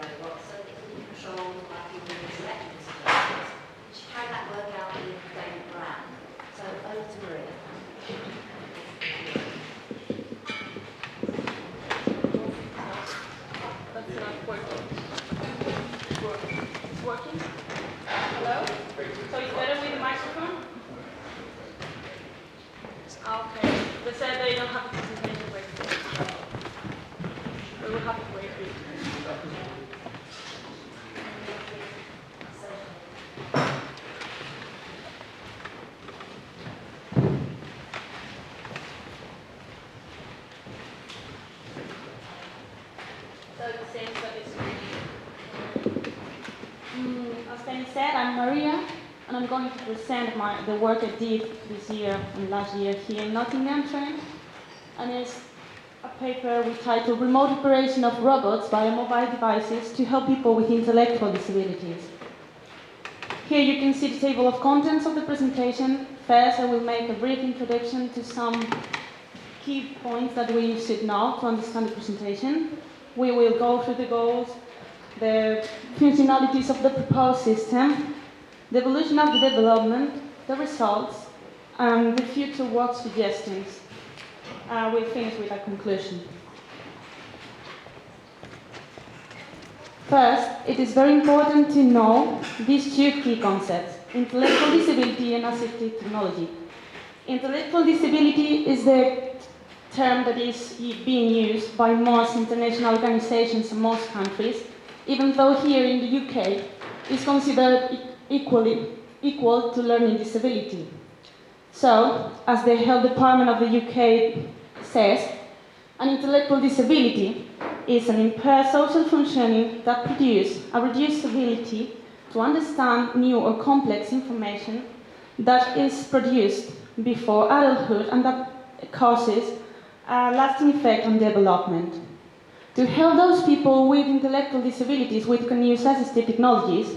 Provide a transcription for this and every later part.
robot so that it can be controlled by people with intellectual disabilities. She carried that work out with David Brown. So over to Maria. That's not working. It's working? Hello? So it's better with the microphone? Okay. They said they don't have a presentation ready. We will have to wait a bit. So it seems that it's as Penny said, I'm Maria, and I'm going to present the work I did this year and last year here in Nottingham, and it's a paper we titled Remote Operation of Robots via Mobile Devices to Help People with Intellectual Disabilities. Here you can see the table of contents of the presentation. First, I will make a brief introduction to some key points that we should know to understand the presentation. We will go through the goals, the functionalities of the proposed system, the evolution of the development, the results, and the future work suggestions. We'll finish with a conclusion. First, it is very important to know these two key concepts: intellectual disability and assistive technology. Intellectual disability is the term that is being used by most international organizations in most countries, even though here in the UK it's considered equal to learning disability. So, as the Health Department of the UK says, an intellectual disability is an impaired social functioning that produces a reduced ability to understand new or complex information that is produced before adulthood and that causes a lasting effect on development. To help those people with intellectual disabilities, we can use assistive technologies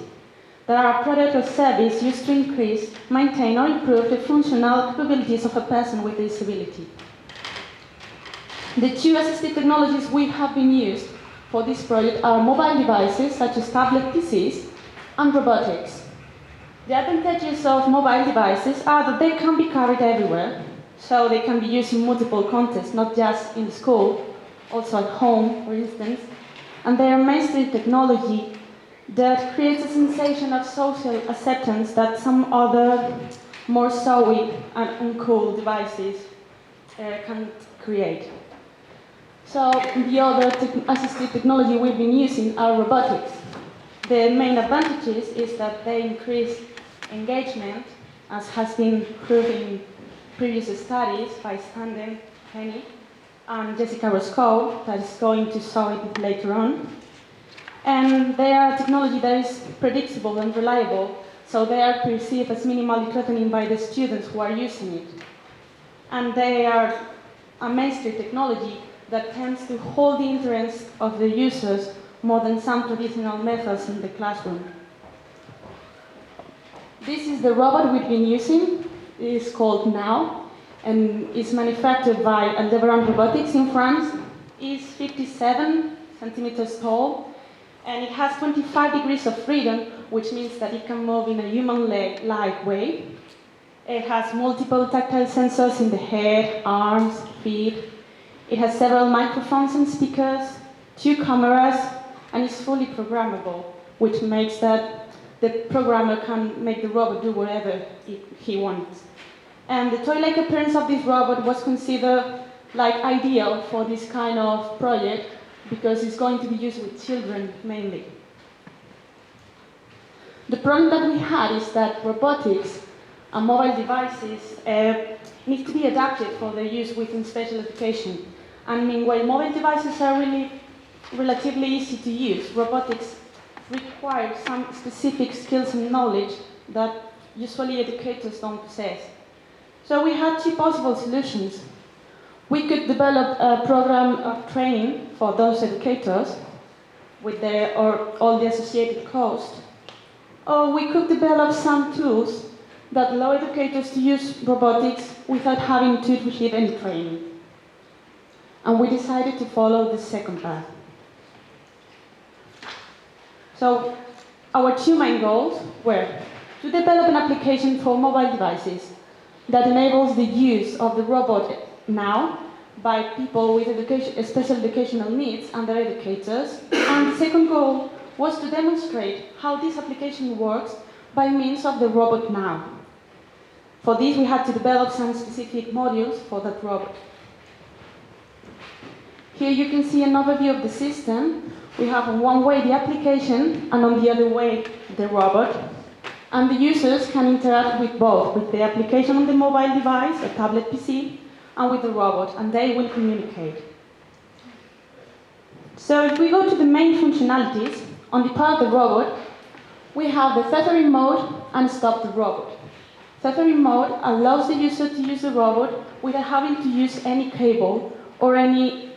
that are a product or service used to increase, maintain or improve the functional capabilities of a person with a disability. The two assistive technologies we have been used for this project are mobile devices such as tablet PCs and robotics. The advantages of mobile devices are that they can be carried everywhere, so they can be used in multiple contexts, not just in school, also at home, for instance, and they are mainstream technology that creates a sensation of social acceptance that some other more showy and uncool devices can create. So the other assistive technology we've been using are robotics. The main advantages is that they increase engagement, as has been proven in previous studies by Standen, Penny, and Jessica Roscoe, that is going to show it later on. And they are technology that is predictable and reliable, so they are perceived as minimally threatening by the students who are using it. And they are a mainstream technology that tends to hold the interest of the users more than some traditional methods in the classroom. This is the robot we've been using. It is called Now, and is manufactured by Aldebaran Robotics in France. It's 57 centimeters tall, and it has 25 degrees of freedom, which means that it can move in a human-like way. It has multiple tactile sensors in the head, arms, feet. It has several microphones and speakers, 2 cameras, and is fully programmable, which makes that the programmer can make the robot do whatever he wants. And the toy-like appearance of this robot was considered like ideal for this kind of project because it's going to be used with children mainly. The problem that we had is that robotics and mobile devices need to be adapted for their use within special education. And meanwhile, mobile devices are really relatively easy to use. Robotics require some specific skills and knowledge that usually educators don't possess. So we had 2 possible solutions. We could develop a program of training for those educators with all the associated cost, or we could develop some tools that allow educators to use robotics without having to receive any training. And we decided to follow the second path. So our two main goals were to develop an application for mobile devices that enables the use of the robot now by people with special educational needs and their educators. And the second goal was to demonstrate how this application works by means of the robot now. For this, we had to develop some specific modules for that robot. Here you can see an overview of the system. We have on one way the application and on the other way the robot. And the users can interact with both, with the application on the mobile device, a tablet PC, and with the robot, and they will communicate. So if we go to the main functionalities, on the part of the robot, we have the tethering mode and stop the robot. Tethering mode allows the user to use the robot without having to use any cable or any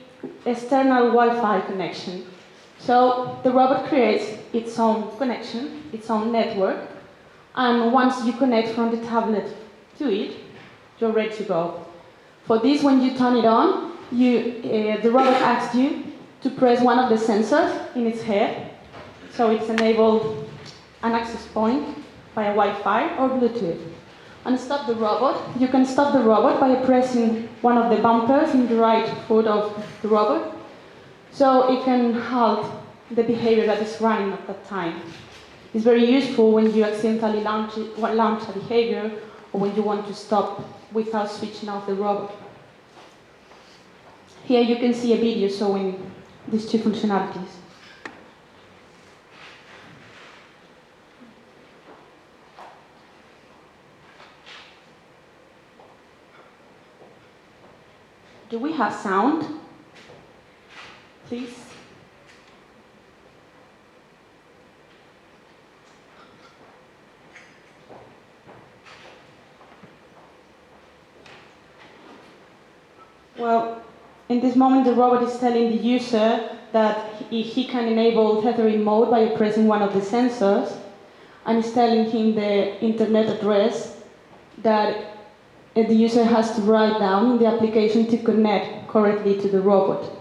external Wi-Fi connection. So the robot creates its own connection, its own network, and once you connect from the tablet to it, you're ready to go. For this, when you turn it on, the robot asks you to press one of the sensors in its head, so it's enabled an access point via Wi-Fi or Bluetooth. And stop the robot, you can stop the robot by pressing one of the bumpers in the right foot of the robot, so it can halt the behavior that is running at that time. It's very useful when you accidentally launch a behavior or when you want to stop without switching off the robot. Here you can see a video showing these two functionalities. Do we have sound? Please. Well, in this moment the robot is telling the user that he can enable tethering mode by pressing one of the sensors, and is telling him the internet address that the user has to write down in the application to connect correctly to the robot.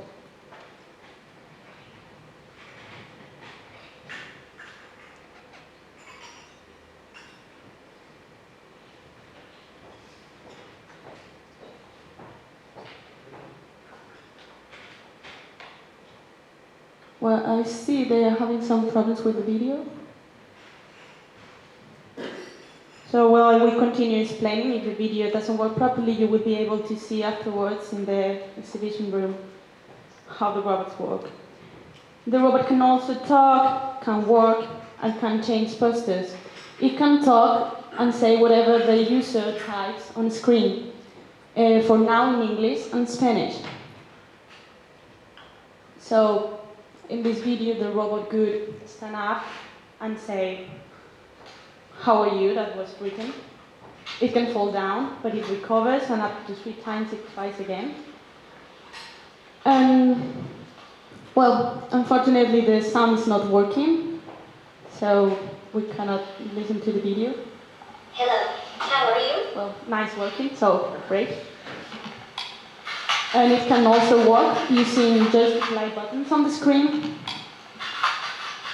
Well, I see they are having some problems with the video. So while I will continue explaining, if the video doesn't work properly, you will be able to see afterwards in the exhibition room how the robots work. The robot can also talk, can work, and can change posters. It can talk and say whatever the user types on screen, for now in English and Spanish. So in this video, the robot could stand up and say, "How are you?" that was written. It can fall down, but it recovers, and up to 3 times it tries again. Well, unfortunately the sound is not working, so we cannot listen to the video. Hello, how are you? Well, nice working, so great. And it can also work using just the play buttons on the screen.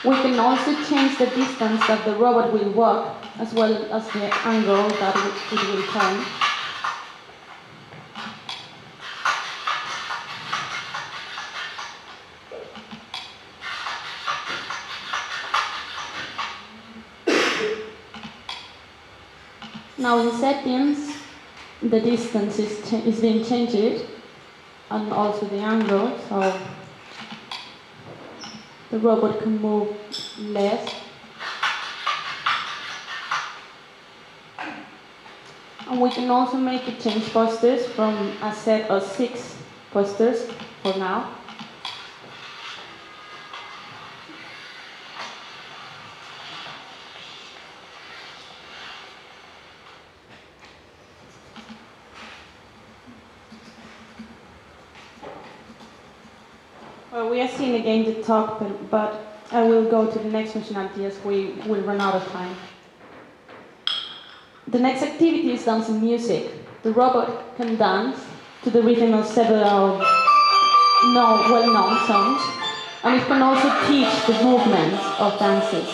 We can also change the distance that the robot will walk, as well as the angle that it will turn. Now in settings, the distance is being changed, and also the angle, so the robot can move less. And we can also make it change posters from a set of 6 posters for now. Well, we are seeing again the talk, but I will go to the next functionality as we will run out of time. The next activity is dancing music. The robot can dance to the rhythm of several well-known songs. And it can also teach the movements of dances.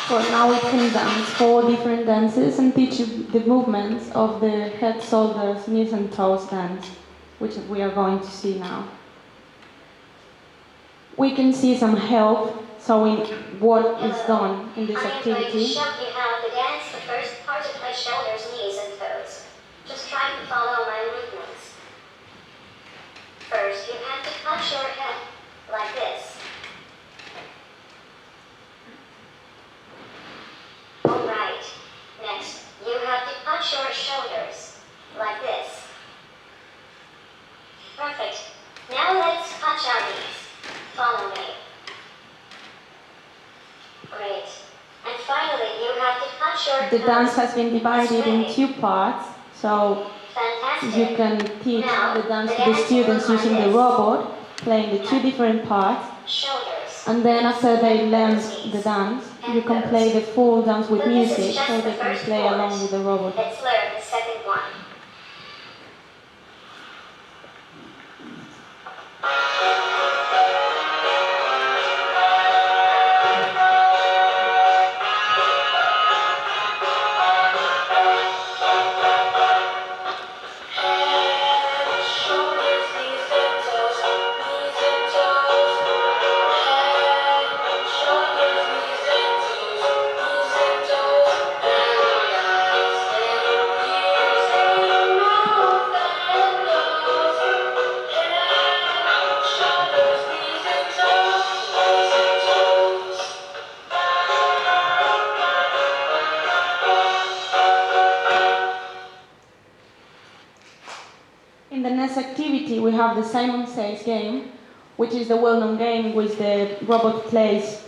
For now we can dance 4 different dances and teach you the movements of the head, shoulders, knees and toes dance, which we are going to see now. We can see some help showing what is done in this activity. I'm going to show you how to dance the first part of my shoulders, knees and toes. Just try to follow my movements. First, you have to touch your head like this. Alright. Next, you have to touch your shoulders like this. Perfect. Now let's touch our knees. Follow me. Great. And finally, you have to touch your The toes. dance has been divided in 2 parts, so Fantastic. you can teach Now, the dance the to the dance students will look using like the this. robot, playing the 2 different parts, Shoulders. and then after they learn Knees. the dance, And you can toes. play the full dance with But this is music just so the they can first play part. along with the robot. Let's learn the second one. In the next activity, we have the Simon Says game, which is the well-known game in which the robot plays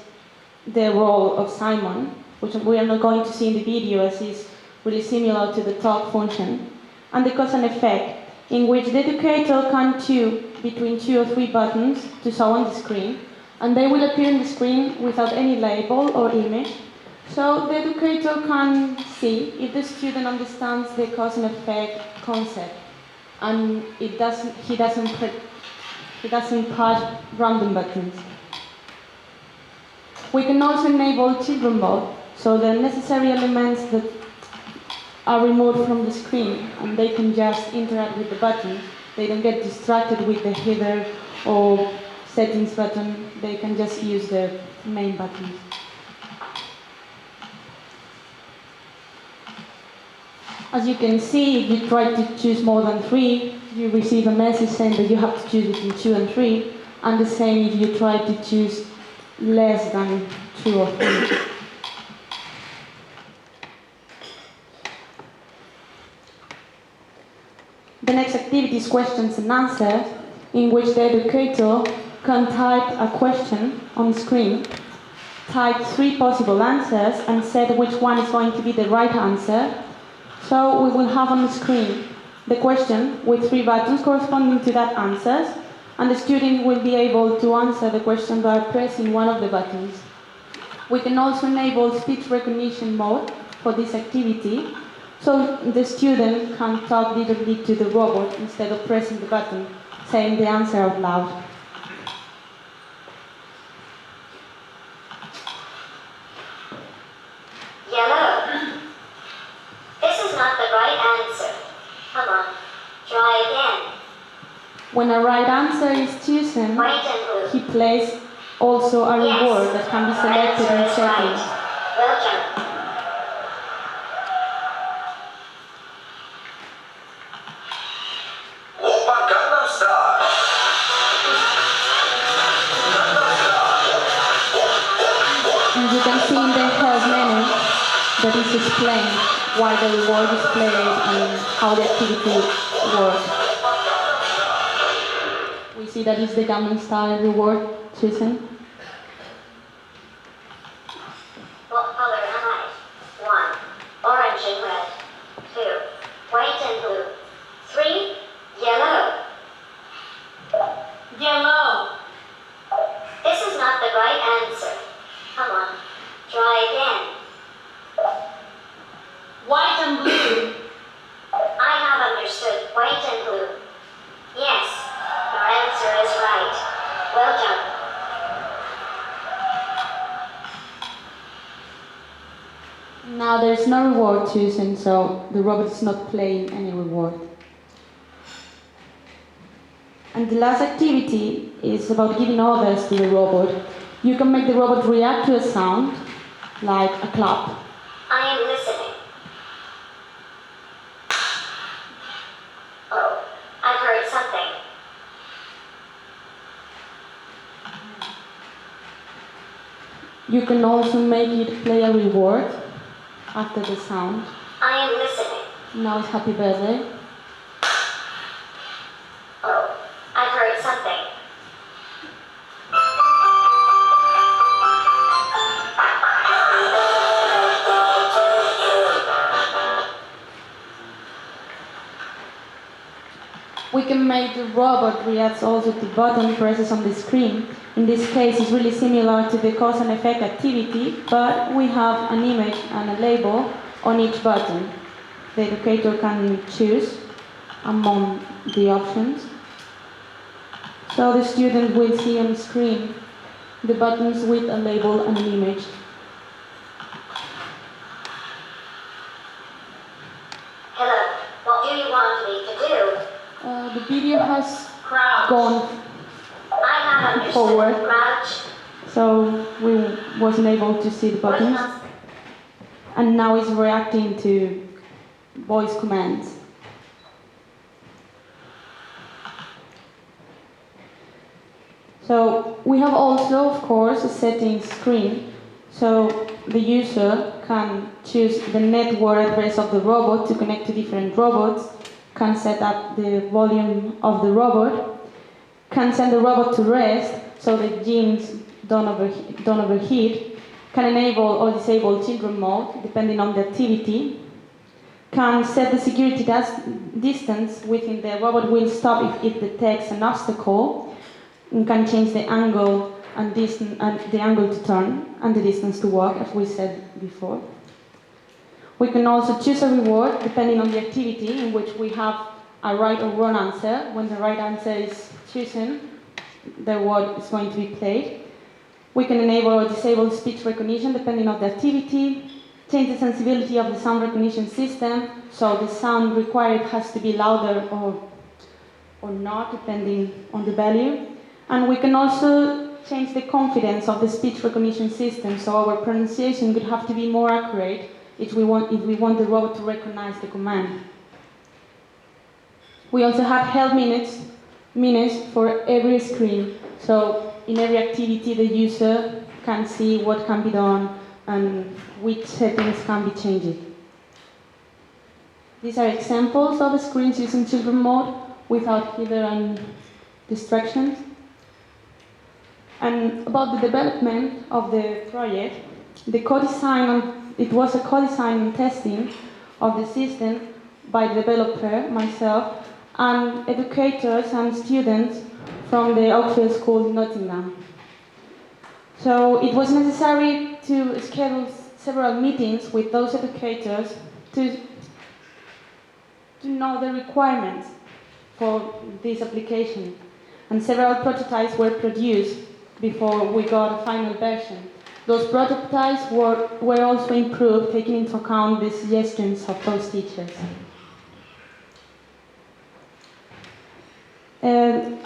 the role of Simon, which we are not going to see in the video as is really similar to the talk function, and the cause and effect, in which the educator can choose between 2 or 3 buttons to show on the screen, and they will appear on the screen without any label or image. So the educator can see if the student understands the cause and effect concept, and he doesn't push random buttons. We can also enable children mode, so the necessary elements that are removed from the screen, and they can just interact with the button. They don't get distracted with the header or settings button. They can just use the main buttons. As you can see, if you try to choose more than 3, you receive a message saying that you have to choose between 2 and 3, and the same if you try to choose less than 2 or 3. The next activity is questions and answers, in which the educator can type a question on screen, type 3 possible answers, and set which one is going to be the right answer. So we will have on the screen the question with 3 buttons corresponding to that answers, and the student will be able to answer the question by pressing one of the buttons. We can also enable speech recognition mode for this activity, so the student can talk directly to the robot instead of pressing the button, saying the answer out loud. Yellow. This is not the right answer. Come on, try again. When a right answer is chosen, White and blue. he plays also a Yes. reward that can be selected in Answer is settings. right. Well done. Oppa Gangnam Style. And you can see in the help menu that is explained why the reward is played and how the activity works. We see that it's the Gangnam Style reward chosen. What color am I? 1. Orange and red. 2. White and blue. 3. Yellow. Yellow. This is not the right answer. Come on. Try again. White and blue. I have understood white and blue. Yes. Your answer is right. Well done. Now there's no reward chosen, so the robot is not playing any reward. And the last activity is about giving orders to the robot. You can make the robot react to a sound, like a clap. I am listening. Oh, I've heard something. You can also make it play a reward after the sound. I am listening. Now it's happy birthday. Oh, I've heard something. We can make the robot react also to button presses on the screen. In this case, it's really similar to the cause and effect activity, but we have an image and a label on each button. The educator can choose among the options. So the student will see on screen the buttons with a label and an image. Hello, what do you want me to do? The video has Crouch. gone I have understood. Forward. Crouch. so we wasn't able to see the What buttons. must And now it's reacting to voice commands. So we have also, of course, a settings screen. So the user can choose the network address of the robot to connect to different robots, can set up the volume of the robot, can send the robot to rest so the genes don't overheat, can enable or disable children mode depending on the activity, can set the security distance within the robot will stop if it detects an obstacle, and can change the angle and the angle to turn and the distance to walk, as we said before. We can also choose a reward depending on the activity in which we have a right or wrong answer. When the right answer is chosen, the reward is going to be played. We can enable or disable speech recognition depending on the activity, change the sensibility of the sound recognition system, so the sound required has to be louder or not, depending on the value. And we can also change the confidence of the speech recognition system, so our pronunciation would have to be more accurate if we want the robot to recognize the command. We also have help minutes for every screen, so in every activity the user can see what can be done and which settings can be changed. These are examples of the screens using children mode without hidden distractions. And about the development of the project, it was a co-design and testing of the system by the developer, myself, and educators and students from the Oakfield School in Nottingham. So it was necessary to schedule several meetings with those educators to know the requirements for this application. And several prototypes were produced before we got a final version. Those prototypes were also improved, taking into account the suggestions of those teachers.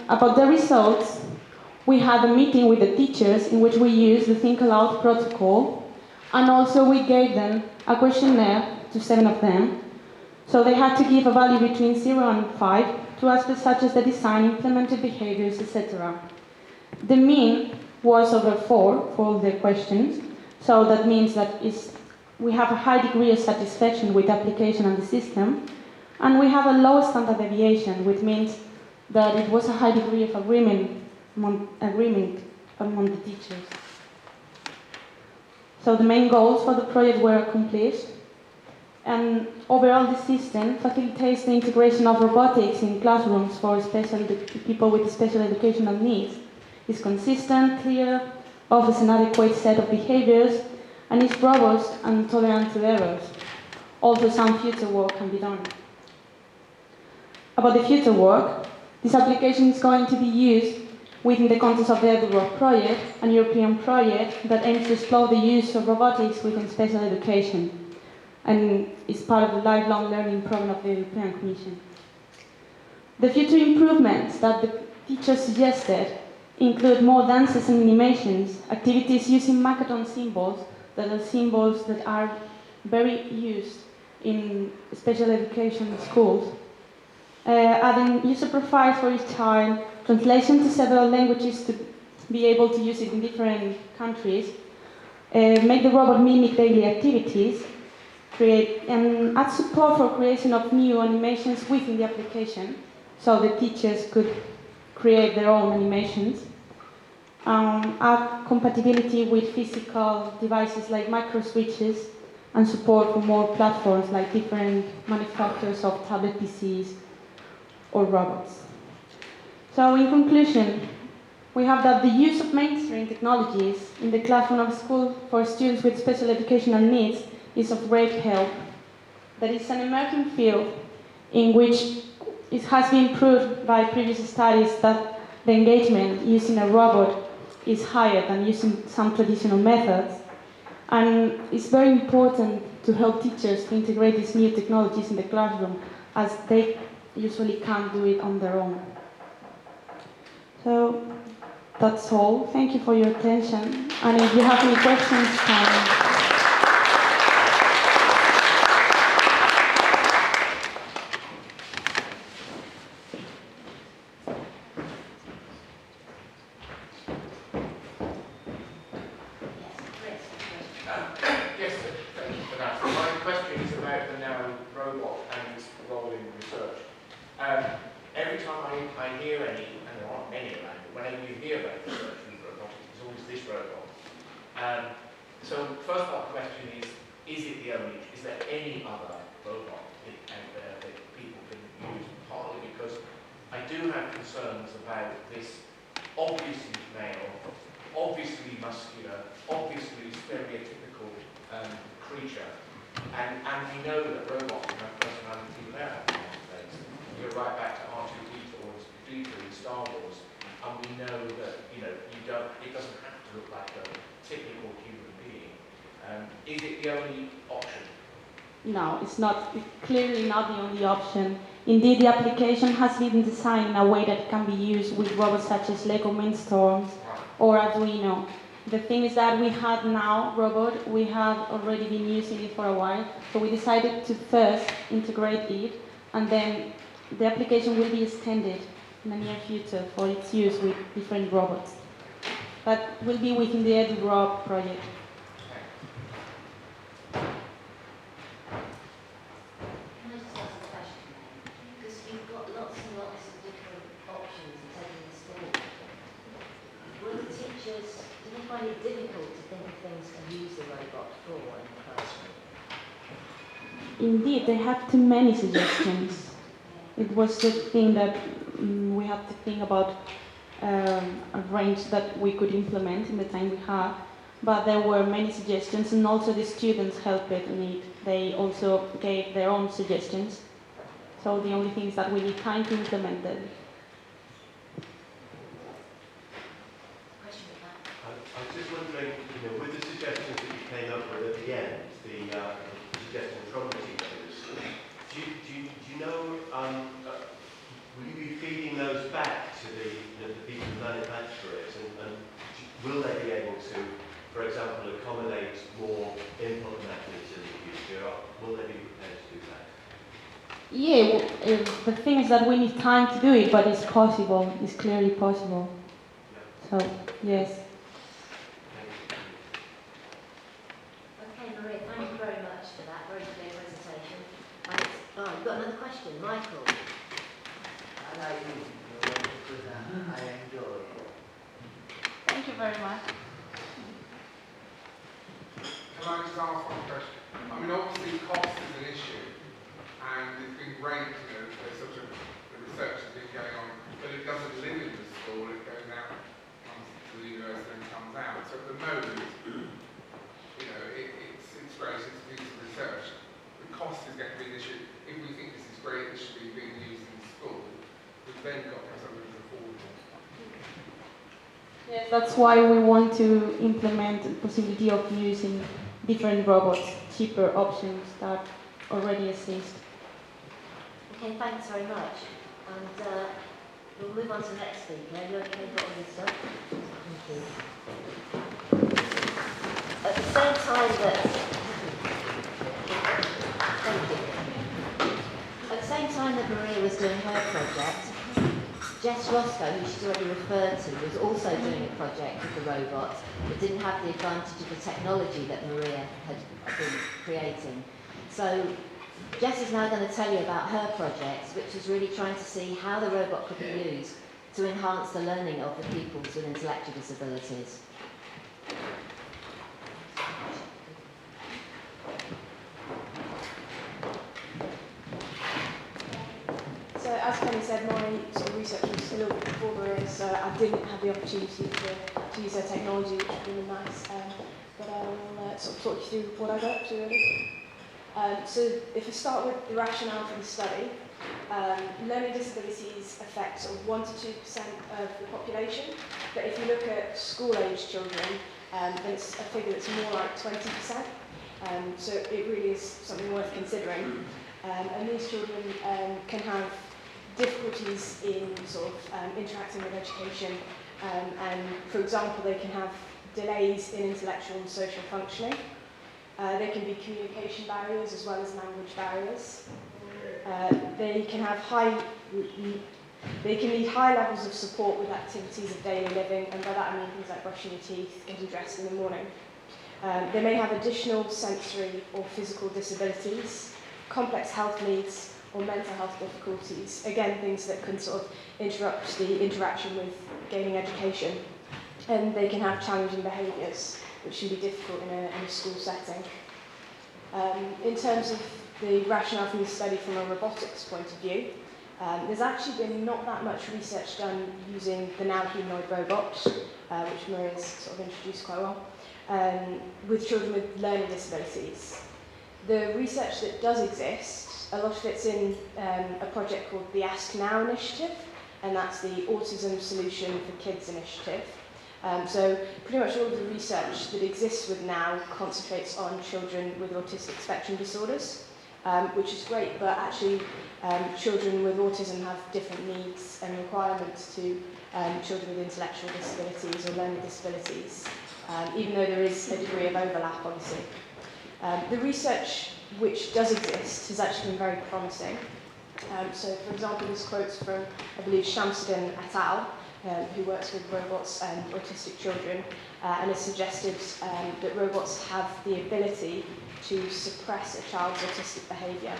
About the results, We had a meeting with the teachers in which we used the Think Aloud protocol, and also we gave them a questionnaire to 7 of them. So they had to give a value between 0 and 5 to aspects such as the design, implemented behaviors, etc. The mean was over 4 for all the questions, so that means that we have a high degree of satisfaction with the application and the system, and we have a low standard deviation, which means that it was a high degree of agreement among the teachers. So the main goals for the project were accomplished, and overall the system facilitates the integration of robotics in classrooms for people with special educational needs. It's consistent, clear, offers an adequate set of behaviors, and is robust and tolerant to errors. Also, some future work can be done. About the future work, this application is going to be used within the context of the EduRob project, an European project that aims to explore the use of robotics within special education, and is part of the lifelong learning program of the European Commission. The future improvements that the teachers suggested include more dances and animations, activities using Makaton symbols that are symbols that are very used in special education schools, adding user profiles for each child, translation to several languages to be able to use it in different countries, make the robot mimic daily activities, create and add support for creation of new animations within the application, so the teachers could create their own animations, add compatibility with physical devices like micro-switches, and support for more platforms like different manufacturers of tablet PCs or robots. So in conclusion, we have that the use of mainstream technologies in the classroom of school for students with special educational needs is of great help. That is an emerging field in which it has been proved by previous studies that the engagement using a robot is higher than using some traditional methods. And it's very important to help teachers to integrate these new technologies in the classroom, as they usually can't do it on their own. So that's all. Thank you for your attention. And if you have any questions, Yes, sir. Thank you for that. My question is about the now robot and its role in research. Every time I hear any, and there aren't many around, but whenever you hear about research with robotics, it's always this robot. So first part of the question is there any other robot out there that people can use? Partly because I do have concerns about this obviously male, obviously muscular, obviously stereotypical creature, and we know that robots can have personality without having face. You go right back to R2D2 or D2 in Star Wars, and we know that it doesn't have to look like a typical human being. Is it the only option? no, it's not. It's clearly not the only option. Indeed, the application has been designed in a way that can be used with robots such as Lego Mindstorms or Arduino. The thing is that we have now robot, we have already been using it for a while, so we decided to first integrate it, and then the application will be extended in the near future for its use with different robots. That will be within the EduRob project. Can I just ask a question? Because you've got lots and lots of different options in taking this forward. Will the teachers, do they find it difficult to think of things to use the robot for in the classroom? Indeed, they have too many suggestions. It was the thing that we had to think about a range that we could implement in the time we had, but there were many suggestions, and also the students helped it, and they also gave their own suggestions. So the only thing is that we need time to implement them. Question with that. I was just wondering, with the suggestions that you came up with at the end, the suggestions from the teachers, do you know, will you be feeding those back to the people who manufacture it, example, accommodate more input methods in the future, will they be prepared to do that? Yeah, well, the thing is that we need time to do it, but it's possible. It's clearly possible. So, yes. Okay, Maria, thank you very much for that very clear presentation. We've got another question. Michael. I like you. I enjoy it. Thank you very much. Can I just ask one question? I mean, obviously cost is an issue, and it's been great, there's such a the research has been going on, but it doesn't live in the school, it goes out, comes to the university and comes out. So at the moment, it's great, it's a piece of research. The cost is going to be an issue. If we think this is great, this should be being used in school, we've then got to have something that's affordable. Yes, that's why we want to implement the possibility of using different robots, cheaper options that already exist. Okay, thanks very much. And we'll move on to the next speaker. Are you okay with all this stuff? Thank you. At the same time that... Thank you. At the same time that Maria was doing her project, Jess Roscoe, who she's already referred to, was also doing a project with the robot, but didn't have the advantage of the technology that Maria had been creating. So Jess is now going to tell you about her project, which is really trying to see how the robot could be used to enhance the learning of the pupils with intellectual disabilities. So as Penny said, my sort of research was a little bit before Maria, so I didn't have the opportunity to use her technology, which was really nice. But I will sort of talk you through what I got up to really. So if we start with the rationale for the study, learning disabilities affect sort of 1 to 2% of the population, but if you look at school-age children, then it's a figure that's more like 20%. So it really is something worth considering. And these children can have difficulties in sort of interacting with education, and for example, they can have delays in intellectual and social functioning. There can be communication barriers as well as language barriers. They can need high levels of support with activities of daily living, and by that I mean things like brushing your teeth, getting dressed in the morning. They may have additional sensory or physical disabilities, complex health needs, or mental health difficulties. Again, things that can sort of interrupt the interaction with gaining education. And they can have challenging behaviours, which can be difficult in a school setting. In terms of the rationale for this study from a robotics point of view, there's actually been not that much research done using the now humanoid robot, which Maria's sort of introduced quite well, with children with learning disabilities. The research that does exist, a lot of it's in a project called the Ask Now initiative, and that's the Autism Solution for Kids initiative. So pretty much all of the research that exists with Now concentrates on children with autistic spectrum disorders, which is great, but actually children with autism have different needs and requirements to children with intellectual disabilities or learning disabilities, even though there is a degree of overlap, obviously. The research which does exist has actually been very promising. So, for example, this quote's from, I believe, Shamsuddin et al., who works with robots and autistic children, and has suggested that robots have the ability to suppress a child's autistic behaviour.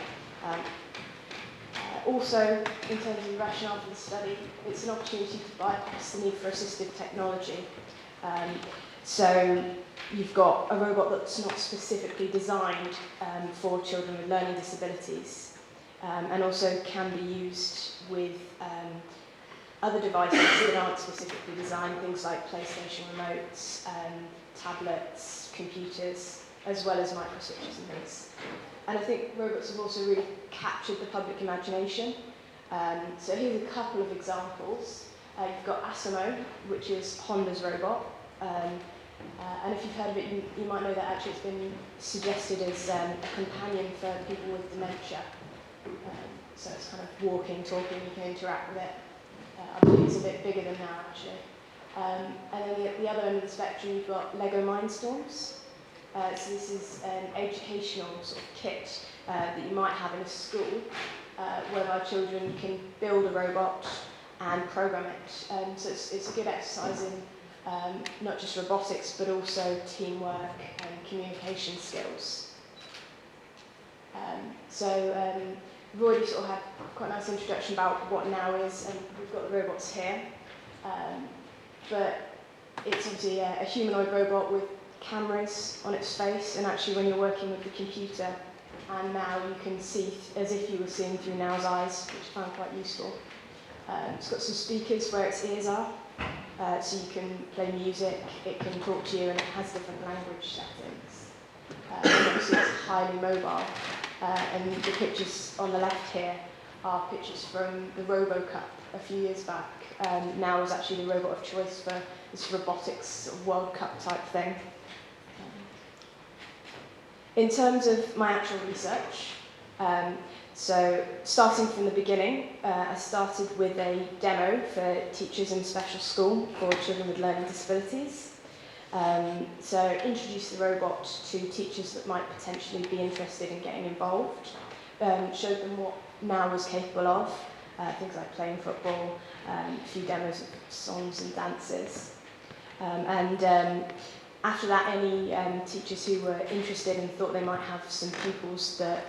Also, in terms of the rationale for the study, it's an opportunity to bypass the need for assistive technology. So you've got a robot that's not specifically designed for children with learning disabilities, and also can be used with other devices that aren't specifically designed, things like PlayStation remotes, tablets, computers, as well as microswitches and things. And I think robots have also really captured the public imagination. So here's a couple of examples. You've got Asimo, which is Honda's robot. And if you've heard of it, you might know that actually it's been suggested as a companion for people with dementia. So it's kind of walking, talking, you can interact with it. I believe it's a bit bigger than now, actually. And then the other end of the spectrum, you've got Lego Mindstorms. So this is an educational sort of kit that you might have in a school, whereby children can build a robot and program it. So it's a good exercise in not just robotics, but also teamwork and communication skills. We've already sort of had quite a nice introduction about what now is, and we've got the robots here. But it's obviously a humanoid robot with cameras on its face, and actually when you're working with the computer, and now you can see as if you were seeing through Now's eyes, which I found quite useful. It's got some speakers where its ears are, so you can play music, it can talk to you, and it has different language settings. And obviously it's highly mobile. And the pictures on the left here are pictures from the Robo Cup a few years back. Now is actually the robot of choice for this robotics sort of World Cup type thing. In terms of my actual research, so starting from the beginning, I started with a demo for teachers in special school for children with learning disabilities. So introduce the robot to teachers that might potentially be interested in getting involved, showed them what Now was capable of, things like playing football, a few demos of songs and dances. After that, any teachers who were interested and thought they might have some pupils that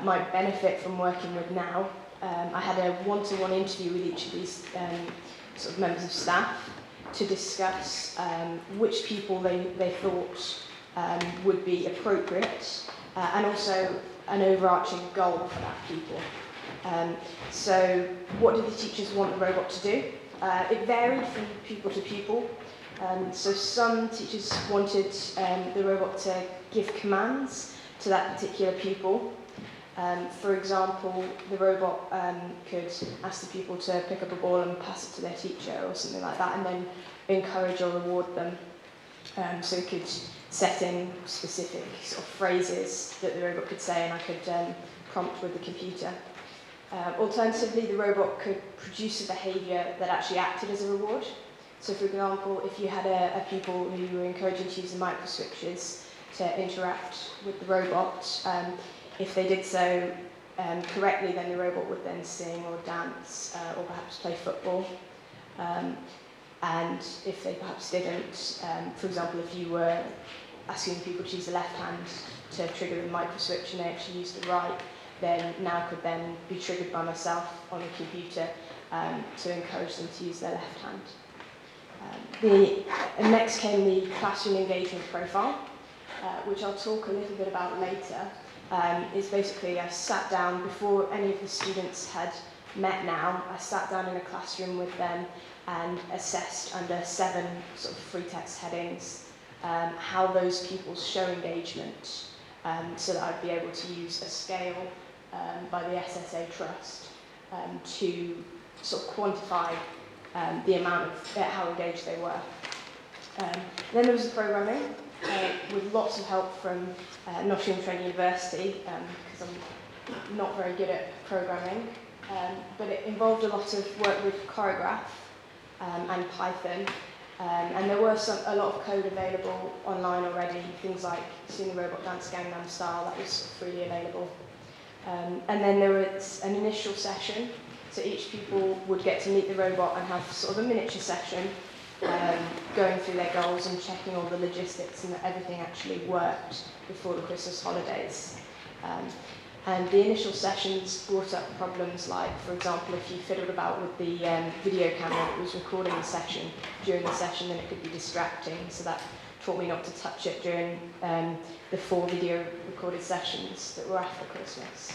might benefit from working with Now, I had a one-to-one interview with each of these sort of members of staff to discuss which people they thought would be appropriate, and also an overarching goal for that pupil. So what did the teachers want the robot to do? It varied from pupil to pupil. So some teachers wanted the robot to give commands to that particular pupil. For example, the robot could ask the pupil to pick up a ball and pass it to their teacher or something like that, and then encourage or reward them. So it could set in specific sort of phrases that the robot could say, and I could prompt with the computer. Alternatively, the robot could produce a behaviour that actually acted as a reward. So for example, if you had a pupil who you were encouraging to use the microswitches to interact with the robot, if they did so correctly, then the robot would then sing or dance or perhaps play football. And if they perhaps didn't, for example, if you were asking people to use the left hand to trigger the microswitch and they actually used the right, then Now could then be triggered by myself on the computer to encourage them to use their left hand. Next came the classroom engagement profile, which I'll talk a little bit about later. Is basically I sat down before any of the students had met Now. I sat down in a classroom with them and assessed under 7 sort of free text headings how those pupils show engagement, so that I'd be able to use a scale by the SSA Trust to sort of quantify the amount of how engaged they were. Then there was the programming with lots of help from Nottingham University, because I'm not very good at programming, but it involved a lot of work with Choreograph and Python, and there were a lot of code available online already, things like Seeing the Robot Dance Gangnam Style, that was freely available. And then there was an initial session, so each pupil would get to meet the robot and have sort of a miniature session, going through their goals and checking all the logistics and that everything actually worked before the Christmas holidays. And the initial sessions brought up problems like, for example, if you fiddled about with the video camera that was recording the session during the session, then it could be distracting. So that taught me not to touch it during the 4 video recorded sessions that were after Christmas.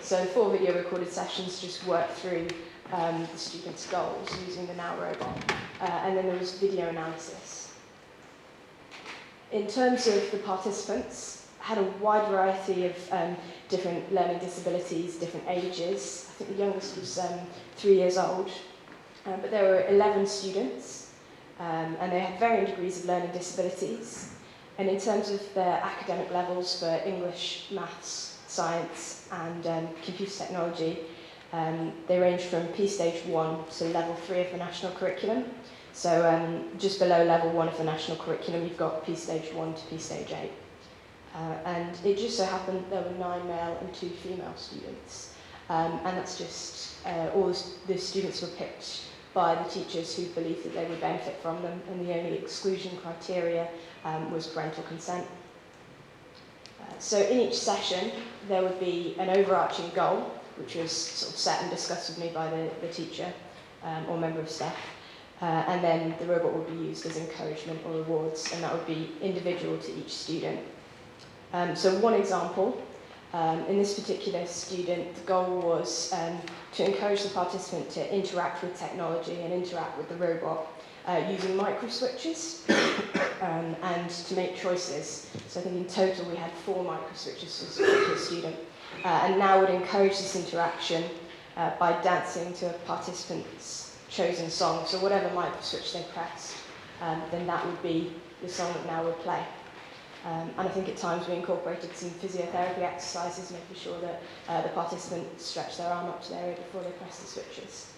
So 4 video recorded sessions just worked through the students' goals using the Now robot. And then there was video analysis. In terms of the participants, had a wide variety of different learning disabilities, different ages. I think the youngest was 3 years old. But there were 11 students, and they had varying degrees of learning disabilities. And in terms of their academic levels for English, maths, science, and computer technology, they range from P Stage 1 to Level 3 of the national curriculum. So just below level 1 of the national curriculum, you've got P Stage 1 to P Stage 8. And it just so happened there were 9 male and 2 female students. And that's just all the students were picked by the teachers who believed that they would benefit from them, and the only exclusion criteria was parental consent. So in each session, there would be an overarching goal, which was sort of set and discussed with me by the teacher or member of staff. And then the robot would be used as encouragement or rewards, and that would be individual to each student. So one example, in this particular student, the goal was to encourage the participant to interact with technology and interact with the robot using microswitches and to make choices. So I think in total we had 4 microswitches for the student. And now would encourage this interaction by dancing to a participant's chosen song. So whatever microswitch they pressed, then that would be the song that now would play. And I think at times we incorporated some physiotherapy exercises, making sure that the participants stretch their arm up to their ear before they press the switches.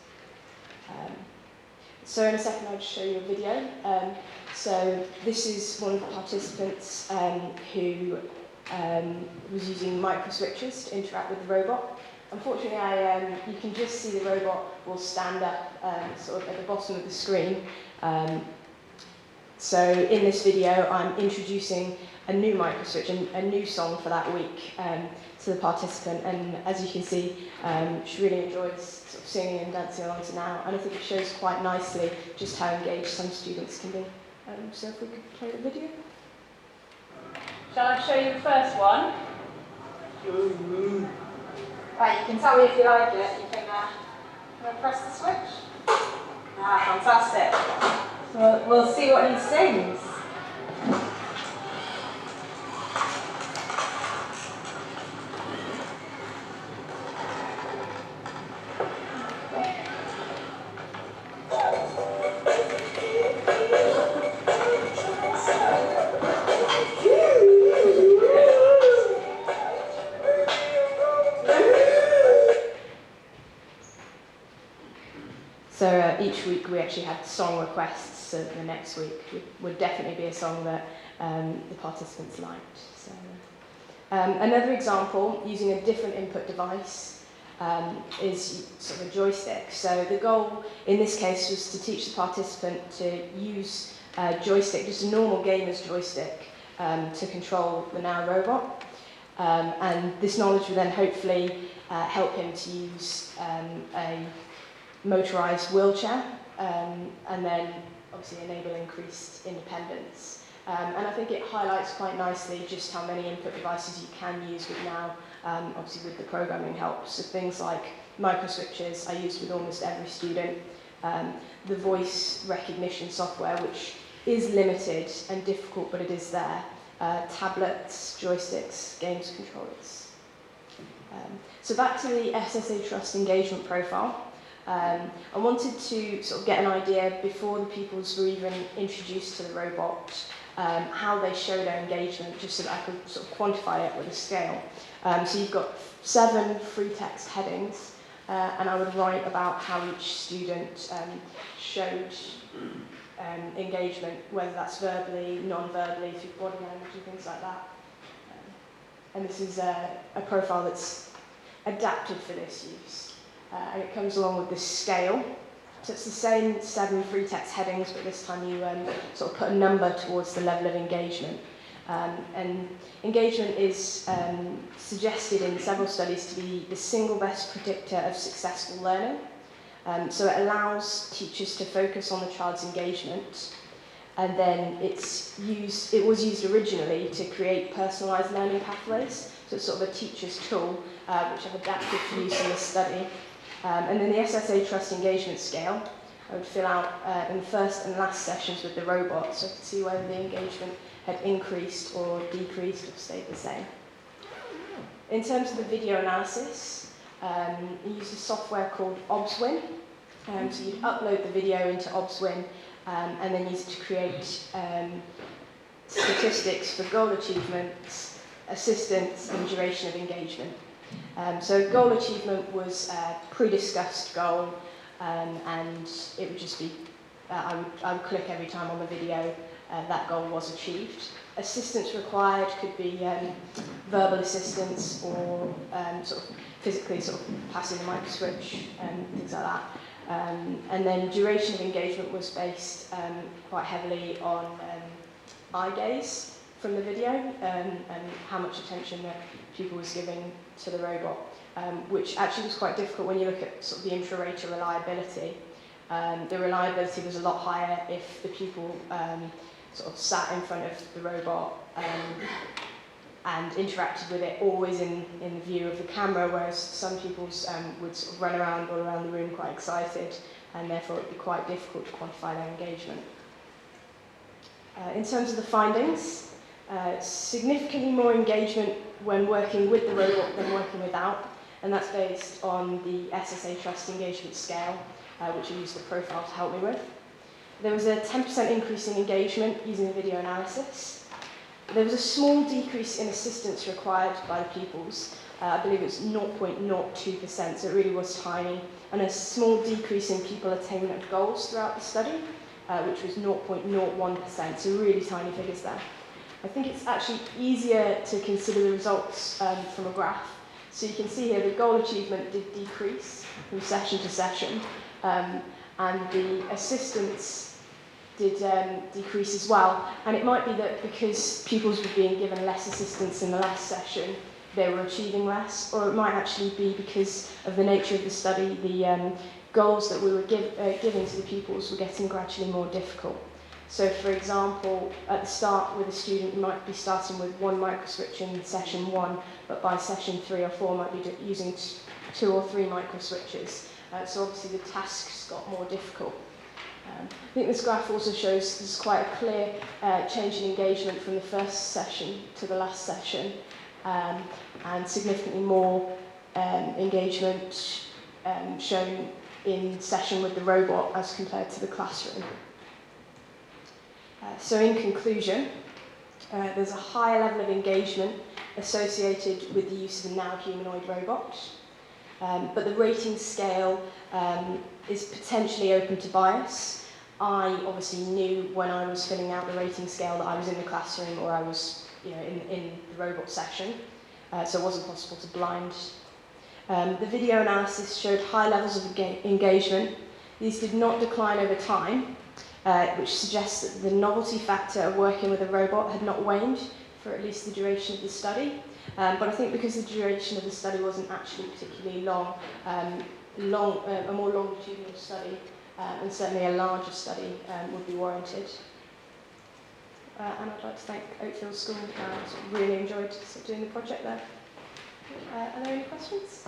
So in a second I'll just show you a video. So this is one of the participants who was using micro switches to interact with the robot. Unfortunately, you can just see the robot will stand up sort of at the bottom of the screen. So in this video, I'm introducing a new microswitch, a new song for that week to the participant. And as you can see, she really enjoys sort of singing and dancing along to now. And I think it shows quite nicely just how engaged some students can be. So if we could play the video. Shall I show you the first one? Right, you can tell me if you like it. You can press the switch. Ah, fantastic. So we'll see what he sings. So each week we actually had song requests, so the next week would definitely be a song that the participants liked. So, another example, using a different input device, is sort of a joystick. So the goal in this case was to teach the participant to use a joystick, just a normal gamer's joystick, to control the Now robot. And this knowledge would then hopefully help him to use a motorised wheelchair, and then obviously enable increased independence. And I think it highlights quite nicely just how many input devices you can use with Now, obviously with the programming help. So things like microswitches I use with almost every student, the voice recognition software, which is limited and difficult, but it is there, tablets, joysticks, games controllers. So back to the SSA Trust engagement profile. I wanted to sort of get an idea before the pupils were even introduced to the robot, how they show their engagement, just so that I could sort of quantify it with a scale. So you've got 7 free text headings, and I would write about how each student showed engagement, whether that's verbally, non-verbally, through body language and things like that. And this is a profile that's adapted for this use. And it comes along with this scale. So it's the same 7 free text headings, but this time you sort of put a number towards the level of engagement. And engagement is suggested in several studies to be the single best predictor of successful learning. So it allows teachers to focus on the child's engagement, and then it was used originally to create personalised learning pathways. So it's sort of a teacher's tool, which I've adapted for use in this study. And then the SSA Trust engagement scale, I would fill out in the first and last sessions with the robot, so I could see whether the engagement had increased or decreased or stayed the same. In terms of the video analysis, we used a software called ObsWin. So you'd upload the video into ObsWin and then use it to create statistics for goal achievements, assistance, and duration of engagement. So goal achievement was a pre-discussed goal, and it would just be I would click every time on the video that goal was achieved. Assistance required could be verbal assistance or sort of physically sort of passing the mic switch and things like that. And then duration of engagement was based quite heavily on eye gaze from the video and how much attention that people was giving to the robot, which actually was quite difficult when you look at sort of the intra-rater reliability. The reliability was a lot higher if the pupil sort of sat in front of the robot and interacted with it always in the view of the camera, whereas some pupils would sort of run around all around the room quite excited, and therefore it would be quite difficult to quantify their engagement. In terms of the findings, significantly more engagement when working with the robot than working without, and that's based on the SSA Trust Engagement Scale, which I used the profile to help me with. There was a 10% increase in engagement using the video analysis. There was a small decrease in assistance required by the pupils. I believe it was 0.02%, so it really was tiny. And a small decrease in pupil attainment of goals throughout the study, which was 0.01%, so really tiny figures there. I think it's actually easier to consider the results from a graph. So you can see here the goal achievement did decrease from session to session, and the assistance did decrease as well. And it might be that because pupils were being given less assistance in the last session, they were achieving less, or it might actually be because of the nature of the study, the goals that we were giving to the pupils were getting gradually more difficult. So for example, at the start with a student, you might be starting with 1 microswitch in session 1, but by session 3 or 4 might be using 2 or 3 microswitches. So obviously the tasks got more difficult. I think this graph also shows there's quite a clear change in engagement from the first session to the last session, and significantly more engagement shown in session with the robot as compared to the classroom. So in conclusion, there's a higher level of engagement associated with the use of a now humanoid robot, but the rating scale is potentially open to bias. I obviously knew when I was filling out the rating scale that I was in the classroom or I was in the robot section, so it wasn't possible to blind. The video analysis showed high levels of engagement. These did not decline over time, which suggests that the novelty factor of working with a robot had not waned for at least the duration of the study. But I think because the duration of the study wasn't actually particularly long, a more longitudinal study and certainly a larger study would be warranted. And I'd like to thank Oakfield School. I really enjoyed doing the project there. Are there any questions?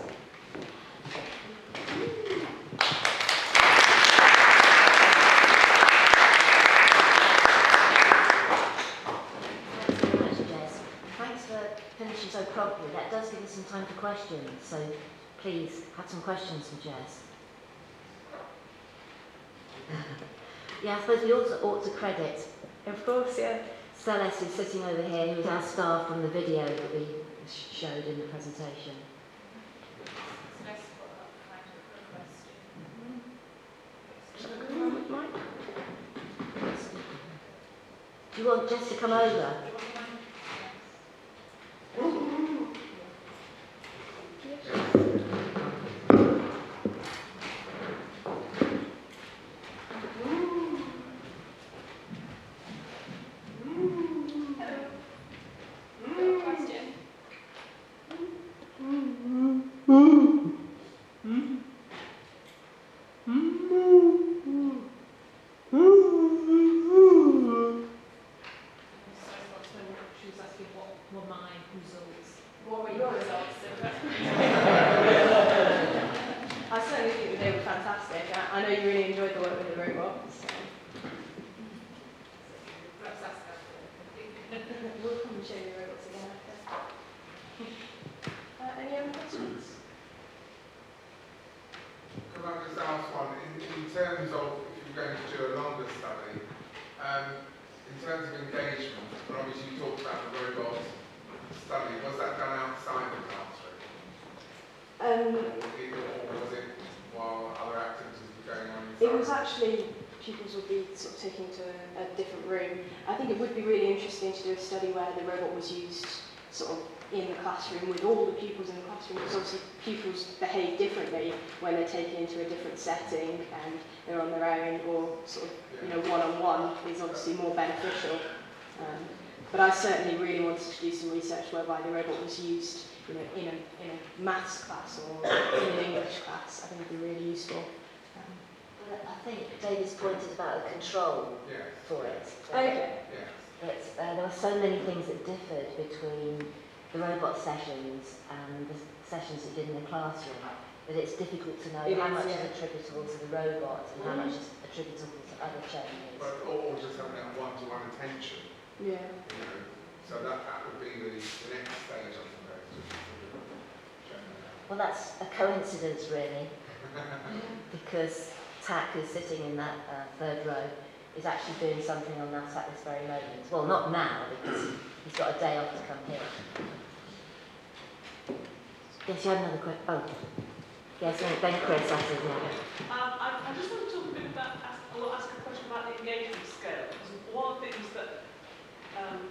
Thanks for finishing so promptly. That does give us some time for questions, so please have some questions for Jess. Yeah, I suppose we also ought to credit, of course, yeah, Celeste, who's sitting over here, who's our staff from the video that we showed in the presentation. Do you want Jess to come over? pupils would be sort of taken to a different room. I think it would be really interesting to do a study where the robot was used sort of in the classroom with all the pupils in the classroom, because obviously pupils behave differently when they're taken into a different setting and they're on their own, or sort of, you know, one-on-one is obviously more beneficial. But I certainly really wanted to do some research whereby the robot was used, you know, in a maths class or in an English class. I think it would be really useful. But I think David's point is about the control for it. Okay. That there were so many things that differed between the robot sessions and the sessions you did in the classroom, that it's difficult to know how much is attributable to the robot and how much is attributable to other changes. But, or just having that one-to-one attention. Yeah. You know, so that would be the next stage, I suppose. Well, that's a coincidence, really, because TAC, who's sitting in that third row, is actually doing something on that at this very moment. Well, not now, because he's got a day off to come here. Yes, you had another question. Oh, yes, no, then Chris, I said, yeah. I just want to talk a bit about, ask a question about the engagement scale. Because one of the things that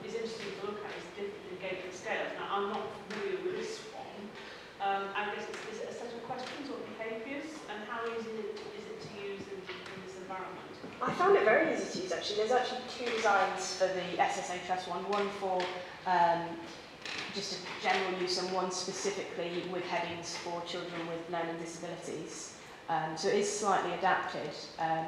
is interesting to look at is different engagement scales. Now, I'm not familiar with this one. I guess is it a set of questions or behaviours, and how easy is it to use in this environment? I found it very easy to use, actually. There's actually two designs for the SSA Trust one for just a general use and one specifically with headings for children with learning disabilities. So it is slightly adapted, and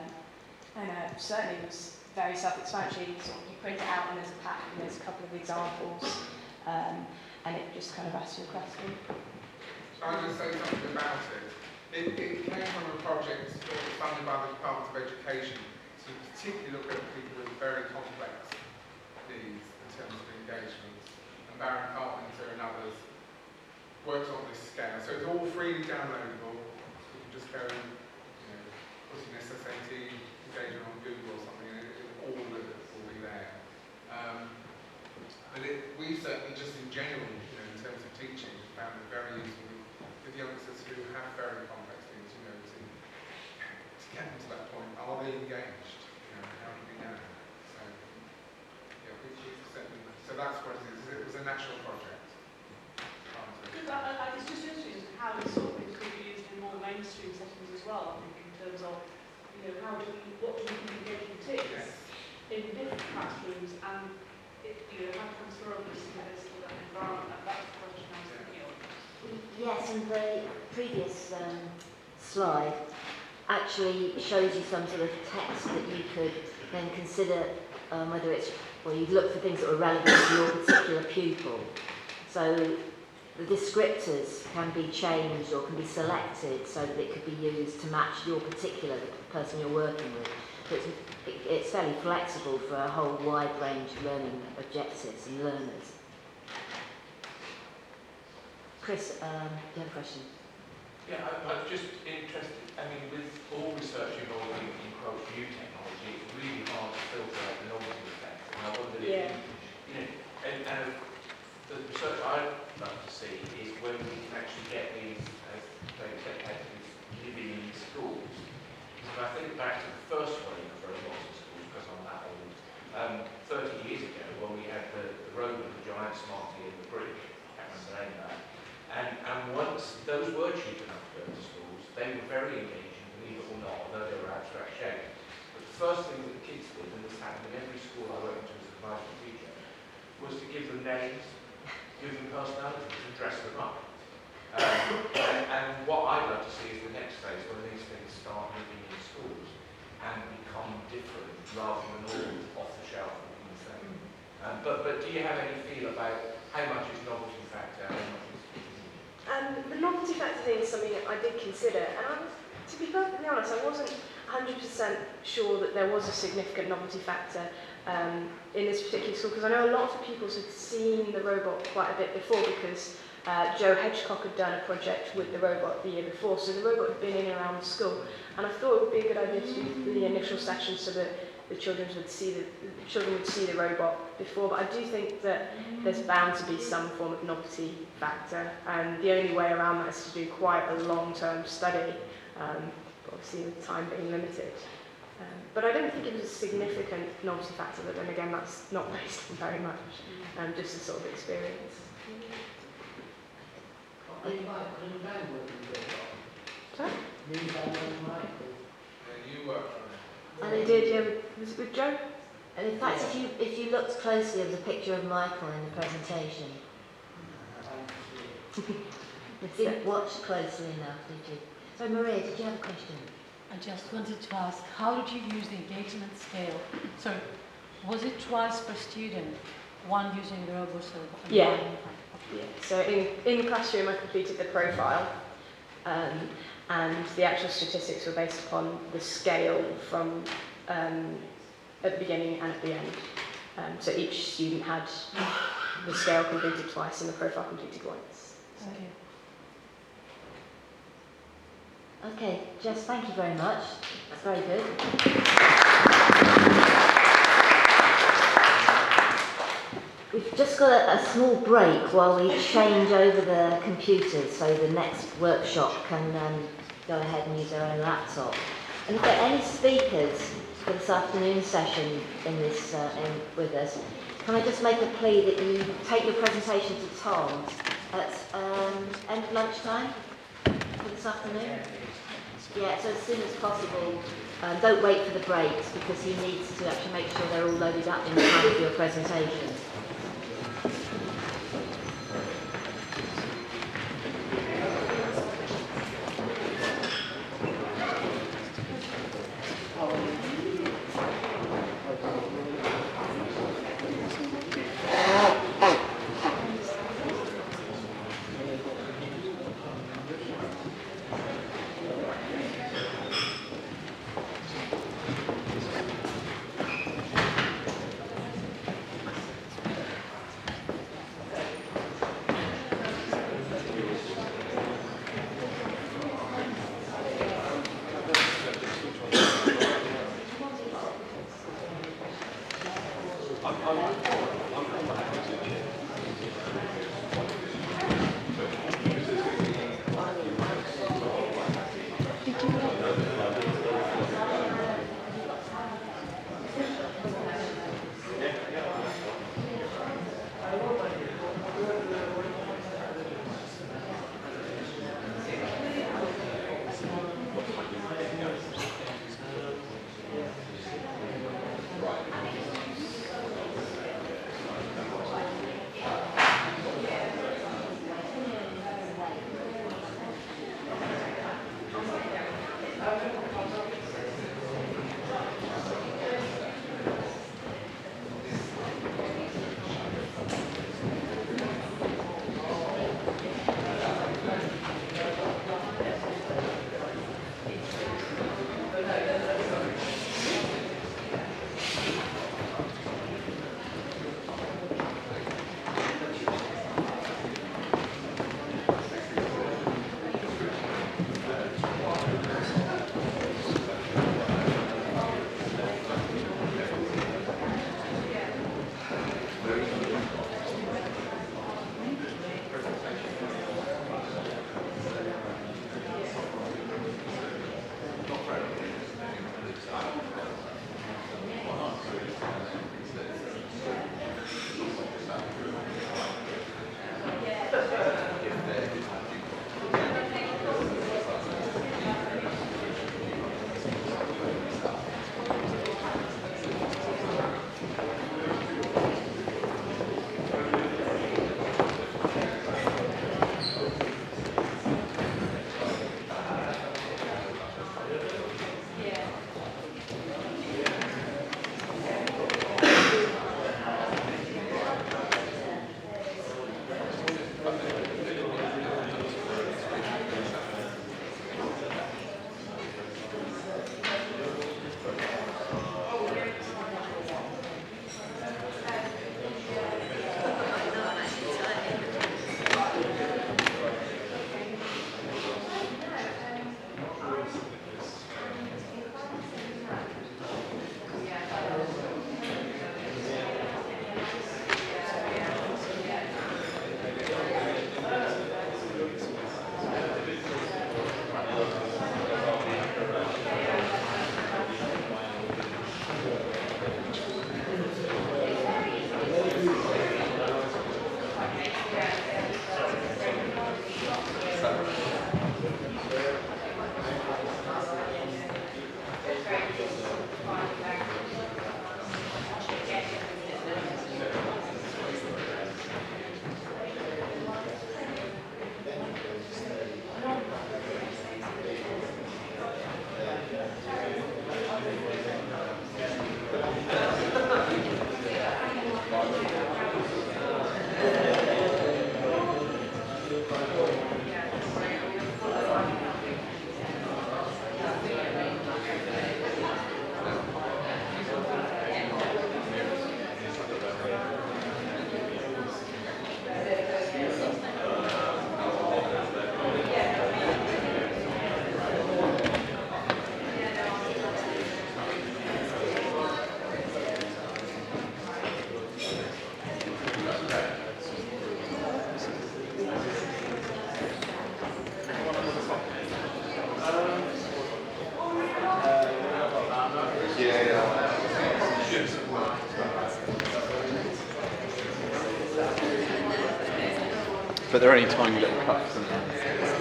certainly it was very self-explanatory. Sort of, you print it out and there's a pack and there's a couple of examples, and it just kind of asks you a question. So I'll just say something about it. It came from a project funded by the Department of Education to particularly look at people with very complex needs in terms of engagement. And Baron Carpenter and others worked on this scale. So it's all freely downloadable. You can just go and put in SSAT engagement on Google or something, and all of it will be there. But we certainly, just in general, in terms of teaching, found it very useful with youngsters who have very complex things, to get them to that point. Are they engaged? How do we know? So, so that's what it is. It was a national project. It's just interesting how this sort of things could be used in more mainstream settings as well, I think, in terms of, what do we think engagement is in different classrooms, and how transferable is this to that environment? That's the question I was thinking of. Yes, and the previous slide actually shows you some sort of text that you could then consider whether it's, well, you'd look for things that were relevant to your particular pupil. So the descriptors can be changed or can be selected so that it could be used to match your particular, the person you're working with. So it's fairly flexible for a whole wide range of learning objectives and learners. Chris, do you have a question? Yeah, I'm just interested, with all research involving new technology, it's really hard to filter out the novelty effect. And I wondered if, and the research I'd love to see is when we can actually get these, as David said, entities living in schools. Because if I think back to the first wave of robots in schools, because I'm that old, 30 years ago, when we had the robot, the giant smartie in the brick, I can't remember the name of that. And once those were cheap enough to go to schools, they were very engaging, believe it or not, although they were abstract shapes. But the first thing that kids did, and this happened in every school I went to as a advisory teacher, was to give them names, give them personalities, and dress them up. And what I'd love to see is the next phase, when these things start living in schools and become different rather than all off the shelf and the same. But do you have any feel about how much is novelty factor, how much is... The novelty factor thing is something that I did consider, and to be perfectly honest, I wasn't 100% sure that there was a significant novelty factor in this particular school, because I know a lot of pupils had seen the robot quite a bit before, because Joe Hedgecock had done a project with the robot the year before, so the robot had been in and around the school, and I thought it would be a good idea to do the initial session so that the children would see the robot before. But I do think that there's bound to be some form of novelty factor, and the only way around that is to do quite a long-term study, obviously with time being limited. But I don't think it was a significant novelty factor, but then again, that's not based on very much, just a sort of experience. Sorry? You worked on it. And they did, yeah, was it with Joe? And in fact, if you looked closely at the picture of Michael in the presentation, you didn't watch closely enough, did you? So Maria, did you have a question? I just wanted to ask, how did you use the engagement scale? So, was it twice per student, one using the robots and Yeah. one? Yeah. So in the classroom, I completed the profile, and the actual statistics were based upon the scale from at the beginning and at the end. So each student had the scale completed twice and the profile completed once. So. Thank you. Okay, Jess, thank you very much. That's very good. We've just got a small break while we change over the computers so the next workshop can go ahead and use their own laptop. And if there are any speakers for this afternoon session in this with us, can I just make a plea that you take your presentation to Tom at end of lunchtime for this afternoon? Yeah, so as soon as possible. Don't wait for the breaks because he needs to actually make sure they're all loaded up in time for your presentation. but they're only tiny little puffs. And